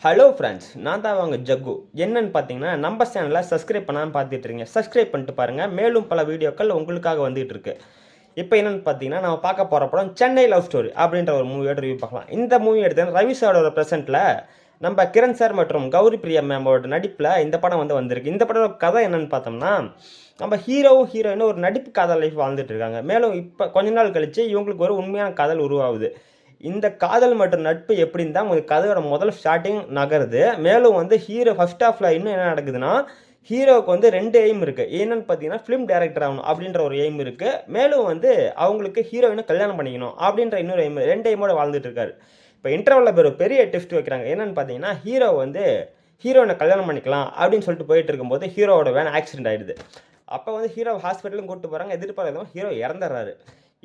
Hello friends, நான் தான் அவங்க ஜக்கு. என்னன்னு பார்த்தீங்கன்னா, நம்ம சேனலை சப்ஸ்கிரைப் பண்ணாமல் பார்த்துட்டு இருக்கீங்க. சப்ஸ்கிரைப் பண்ணிட்டு பாருங்கள். மேலும் பல வீடியோக்கள் உங்களுக்காக வந்துகிட்டு இருக்கு. இப்போ என்னென்னு பார்த்தீங்கன்னா, நம்ம பார்க்க போகிற படம் சென்னை லவ் ஸ்டோரி அப்படின்ற ஒரு மூவியோட ரிவ்யூ பார்க்கலாம். இந்த மூவி எடுத்தது ரவி சாரோட ப்ரெசென்ட்டில் நம்ம கிரண் சார் மற்றும் கௌரி பிரியா மேமோட நடிப்பில் இந்த படம் வந்திருக்கு. இந்த படத்தோட கதை என்னென்னு பார்த்தோம்னா, நம்ம ஹீரோவும் ஹீரோயினும் ஒரு நடிப்பு காதல் லைஃப் வாழ்ந்துட்டு இருக்காங்க. மேலும் இப்போ கொஞ்ச நாள் கழித்து இவங்களுக்கு ஒரு உண்மையான காதல் உருவாகுது. இந்த காதல் மற்றும் நட்பு எப்படின்னு தான் உங்களுக்கு கதையோட முதல் ஸ்டார்டிங் நகருது. மேலும் ஹீரோ ஃபர்ஸ்ட் ஹாஃப்ல இன்னும் என்ன நடக்குதுன்னா, ஹீரோவுக்கு 2 எய்ம் இருக்கு. என்னன்னு பார்த்தீங்கன்னா, ஃபிலிம் டைரக்டர் ஆகணும் அப்படின்ற ஒரு எய்ம் இருக்கு. மேலும் அவங்களுக்கு ஹீரோயினை கல்யாணம் பண்ணிக்கணும் அப்படின்ற இன்னொரு எய்ம், 2 எய்மோட வாழ்ந்துட்டு இருக்காரு. இப்போ இன்டர்வல்ல ஒரு பெரிய ட்விஸ்ட் வைக்கிறாங்க. என்னன்னு பார்த்தீங்கன்னா, ஹீரோ ஹீரோயினை கல்யாணம் பண்ணிக்கலாம் அப்படின்னு சொல்லிட்டு போயிட்டு இருக்கும்போது ஹீரோவோட வேன் ஆக்சிடென்ட் ஆயிடுது. அப்போ ஹீரோ ஹாஸ்பிட்டலும் கூப்பிட்டு போகிறாங்க. எதிர்பாராத ஹீரோ இறந்துடுறாரு.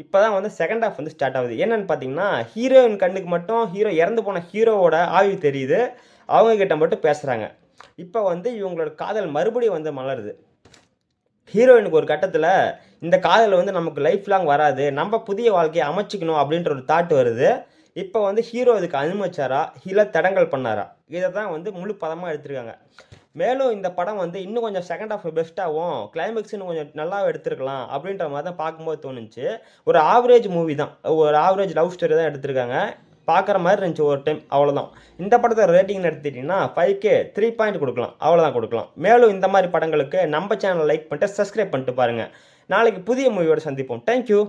இப்போ தான் செகண்ட் ஹாஃப் ஸ்டார்ட் ஆகுது. என்னன்னு பார்த்தீங்கன்னா, ஹீரோயின் கண்ணுக்கு மட்டும் ஹீரோ இறந்து போன ஹீரோவோட ஆவி தெரியுது. அவங்க கிட்ட மட்டும் பேசுகிறாங்க. இப்போ இவங்களோட காதல் மறுபடியும் மலருது. ஹீரோயினுக்கு ஒரு கட்டத்தில் இந்த காதல் நமக்கு லைஃப் லாங் வராது, நம்ம புதிய வாழ்க்கையை அமைச்சிக்கணும் அப்படின்ற ஒரு தாட் வருது. இப்போ ஹீரோ இதுக்கு அனுமதிச்சாரா இல்லை தடங்கல் பண்ணாரா, இதை தான் முழு படமாக எடுத்திருக்காங்க. மேலும் இந்த படம் இன்னும் கொஞ்சம் செகண்ட் ஹாஃப் பெஸ்ட்டாகவும் கிளைமேக்ஸ் இன்னும் கொஞ்சம் நல்லா எடுத்துருக்கலாம் அப்படின்ற மாதிரி தான் பார்க்கும்போது தோணுச்சு. ஒரு ஆவரேஜ் மூவி தான், ஒரு ஆவரேஜ் லவ் ஸ்டோரி தான் எடுத்திருக்காங்க. பார்க்குற மாதிரி இருந்துச்சு ஒரு டைம், அவ்வளோதான். இந்த படத்தை ரேட்டிங் எடுத்துட்டிங்கன்னா 5K 3 பாயிண்ட் கொடுக்கலாம், அவ்வளோதான் கொடுக்கலாம். மேலும் இந்த மாதிரி படங்களுக்கு நம்ம சேனலை லைக் பண்ணிட்டு சப்ஸ்கிரைப் பண்ணிட்டு பாருங்கள். நாளைக்கு புதிய மூவியோடு சந்திப்போம். தேங்க்யூ.